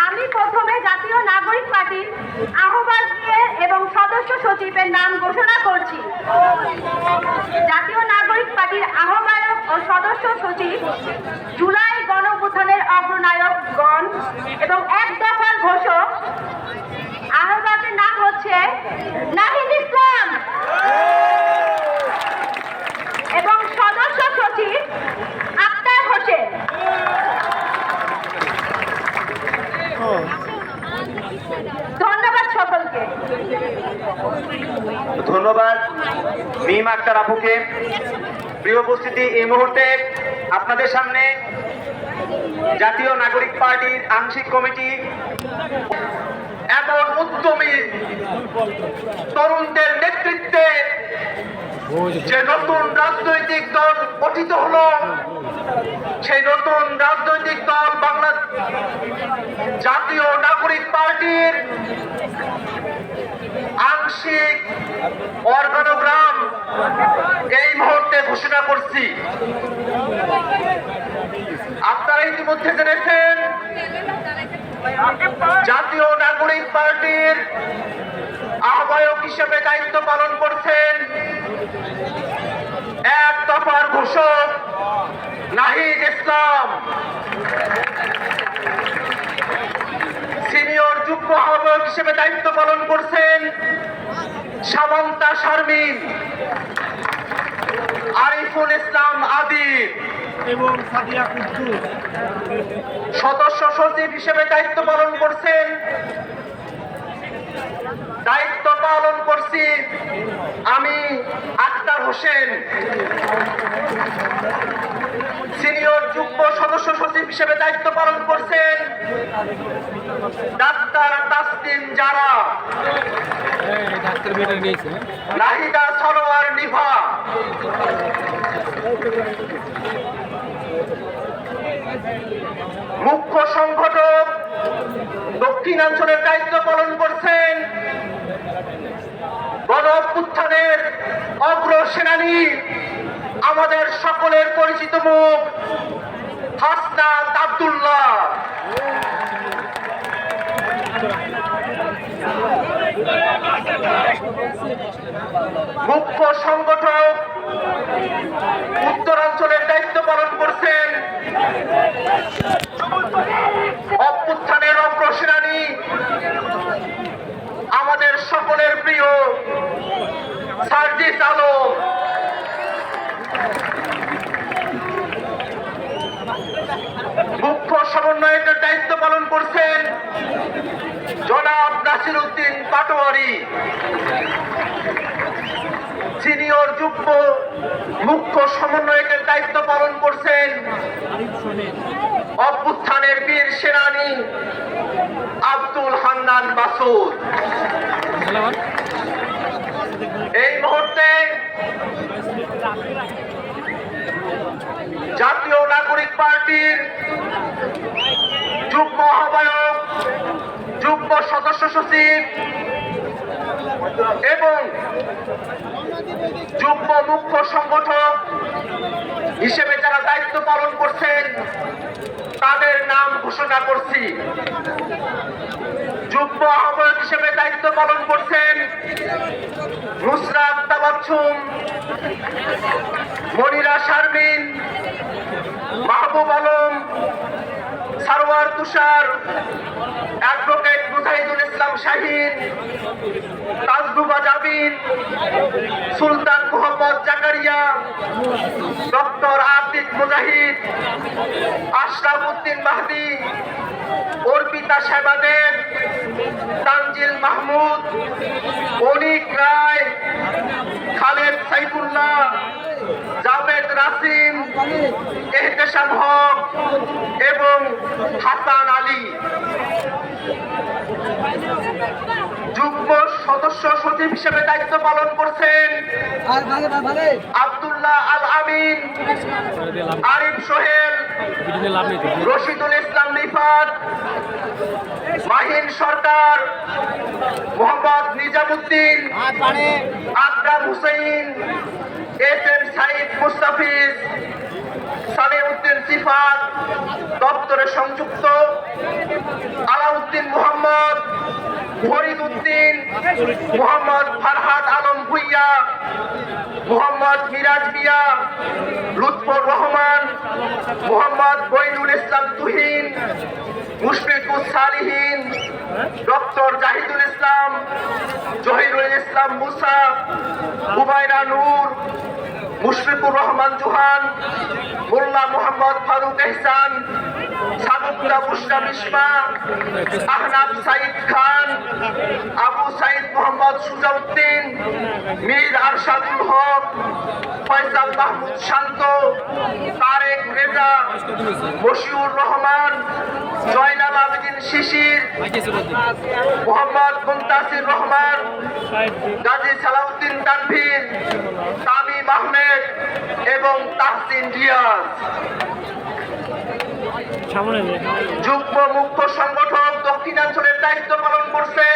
আমি প্রথমে জাতীয় নাগরিক পার্টির আহ্বায়ক এবং সদস্য সচিবের নাম ঘোষণা করছি। জাতীয় নাগরিক পার্টির আহ্বায়ক ও সদস্য সচিব জুলাই গণঅভ্যুত্থানের অগ্রনায়কগণ এবং এক দফার ঘোষক। আহ্বায়কের নাম হচ্ছে নাহিদ ইসলাম এবং সদস্য সচিব আক্তার হোসেন। ধন্যবাদ সকলকে। ধন্যবাদ মিম আক্তার আপুকে। প্রিয় উপস্থিতি, এই মুহূর্তে আপনাদের সামনে জাতীয় নাগরিক পার্টির আংশিক কমিটি এমন উদ্যমী তরুণদের নেতৃত্বে যে নতুন রাজনৈতিক দল গঠিত হলো, সেই নতুন রাজনৈতিক দল বাংলা জাতীয় নাগরিক পার্টির আংশিক অর্গানোগ্রাম এই মুহূর্তে ঘোষণা করছি। আপনারা ইতিমধ্যে জেনেছেন জাতীয় নাগরিক পার্টির আহ্বায়ক হিসেবে দায়িত্ব পালন করছেন এক দফার ঘোষক নাহিদ ইসলাম। সিনিয়র যুগ্ম আহ্বায়ক হিসেবে দায়িত্ব পালন করছেন সামন্তা শারমিন, আরিফুল ইসলাম আদিব এবং সাদিয়া কুদ্দুস। সদস্য সচিব হিসেবে দায়িত্ব পালন করছি আমি আক্তার হোসেন। সিনিয়র যুগ্ম সদস্য সচিব হিসেবে দায়িত্ব পালন করছেন ডাক্তার তাসলিম জারা, নাহিদা সরোয়ার নিভা। মুখ্য সংগঠক দক্ষিণাঞ্চলের দায়িত্ব পালন করছেন গণঅভ্যুত্থানের অগ্রসেনানী, আমাদের সকলের পরিচিত মুখ হাসনাত আব্দুল্লাহ। মুখ্য সংগঠক উত্তরাঞ্চলের দায়িত্ব পালন করছেন অভ্যুত্থানের অগ্রসেনানী, আমাদের সকলের প্রিয় সার্জিস আলম। মুখ্য সমন্বয়কের দায়িত্ব পালন করছেন জনাব নাসির উদ্দিন পাটোয়ারি। সিনিয়র যুগ্ম মুখ্য সমন্বয়কের দায়িত্ব পালন করছেন অভ্যুত্থানের বীর সেনানী আব্দুল হান্নান মাসুদ। এই মুহূর্তে জাতীয় নাগরিক পার্টির যুগ্ম আহ্বায়ক, যুগ্ম সদস্য সচিব এবং যুগ্ম মুখ্য সংগঠক হিসেবে যারা দায়িত্ব পালন করছেন তাদের নাম ঘোষণা করছি। যুগ্ম আহ্বায়ক হিসেবে দায়িত্ব পালন করছেন নুসরাত তাবাচ্ছুম, মনিরা শারমিন, মাহবুব আলম, সারওয়ার তুষার, অ্যাডভোকেট মুজাহিদুল ইসলাম শাহীন, তাজদুবা জাবিন, সুলতান মোহাম্মদ জাকারিয়া, ডক্টর আতিক মুজাহিদ, আশরাফ উদ্দিন মাহদি, অর্পিতা সেবাদেব, তানজিল মাহমুদ, অনিক রায়, খালেদ সাইফুল্লাহ, জাভেদ রাসিম, এহতেশাম হক এবং হাসান আলী। যুগ্ম সদস্য সচিব হিসেবে দায়িত্ব পালন করছেন আব্দুল্লাহ আল আমিন, আরিফ সোহেল, রশিদুল ইসলাম নিফাত, মাহিন সরকার, মোহাম্মদ নিজামুদ্দিন, আকরাম হুসাইন, এস এম সাইদ মুস্তাফিজ, সালেউদ্দিন সিফাত, দপ্তরে সংযুক্ত আলাউদ্দিন মোহাম্মদ, ফরিদ উদ্দিন, মোহাম্মদ ফারহাদ আলম ভুইয়া, মোহাম্মদ মিরাজ মিয়া, লুৎফর রহমান, মোহাম্মদ বৈনুল ইসলাম তুহিন, মুশফিকুস সালিহিন, ডক্টর জাহিদুল ইসলাম, জহিরুল ইসলাম মুসা, হুমায়রা নূর, মুশফিকুর রহমান জোহান, মোল্লা মোহাম্মদ ফারুক এহসান, সাদুল্লাহ বুশরা মিশমা, আহনাব সাইদ খান, আবু সাইদ মোহাম্মদ সুজাউদ্দিন, মীর আরশাদুল হক, ফয়সাল মাহমুদ শান্ত, তারেক রেজা, মশিউর রহমান, জয়নাল আবেদিন শিশির, মোহাম্মদ মুনতাসির রহমান, গাজী সালাউদ্দিন তানভীর, তামিম আহমেদ এবং তাহসিন রিয়াজ। যুগ্ম মুখ্য সংগঠক দক্ষিণাঞ্চলের দায়িত্ব পালন করছে